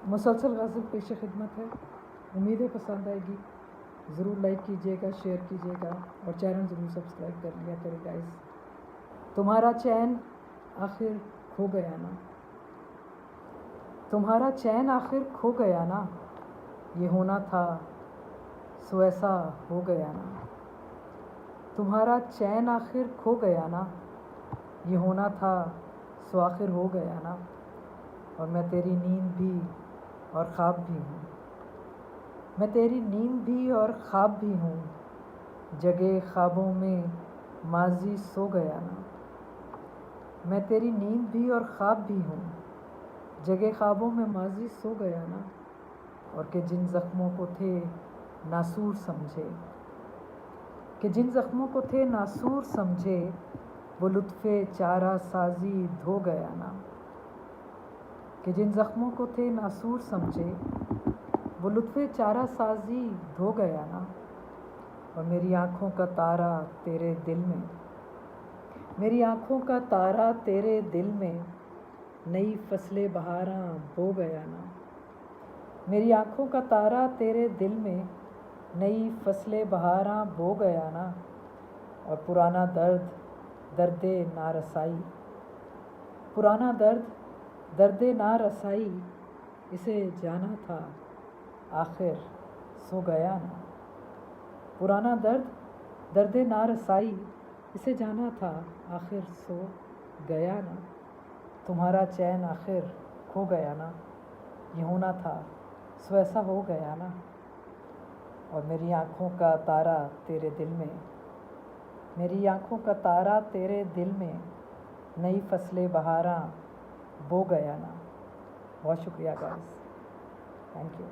مسلسل غزل پیش خدمت ہے، امید ہے پسند آئے گی. ضرور لائک کیجیے گا، شیئر کیجیے گا اور چینل ضرور سبسکرائب کر لیا کرے گائز. تمہارا چین آخر کھو گیا نا، تمہارا چین آخر کھو گیا نا، یہ ہونا تھا سو ایسا ہو گیا نا. تمہارا چین آخر کھو گیا نا، یہ ہونا تھا سو آخر ہو گیا نا. اور میں تیری نیند بھی اور خواب بھی ہوں، میں تیری نیند بھی اور خواب بھی ہوں. جگے خوابوں میں ماضی سو گیا نا، میں تیری نیند بھی اور خواب بھی ہوں. جگے خوابوں میں ماضی سو گیا نا. اور کہ جن زخموں کو تھے ناسور سمجھے، کہ جن زخموں کو تھے ناسور سمجھے، وہ لطف چارہ سازی دھو گیا نا. کہ جن زخموں کو تھے ناسور سمجھے، وہ لطف چارہ سازی دھو گیا نا. اور میری آنکھوں کا تارا تیرے دل میں، میری آنکھوں کا تارا تیرے دل میں، نئی فصل بہاراں بو گیا نا. میری آنکھوں کا تارا تیرے دل میں، نئی فصل بہاراں بو گیا نا. اور پرانا درد درد نارسائی، پرانا درد درد نارسائی، اسے جانا تھا آخر سو گیا نا. پرانا درد درد نارسائی، اسے جانا تھا آخر سو گیا نا. تمہارا چین آخر کھو گیا نا، یہ ہونا تھا سو ایسا ہو گیا نا. اور میری آنکھوں کا تارا تیرے دل میں، میری آنکھوں کا تارا تیرے دل میں، نئی فصل بہاراں بو گیا نا. بہت شکریہ گائز، تھینک یو.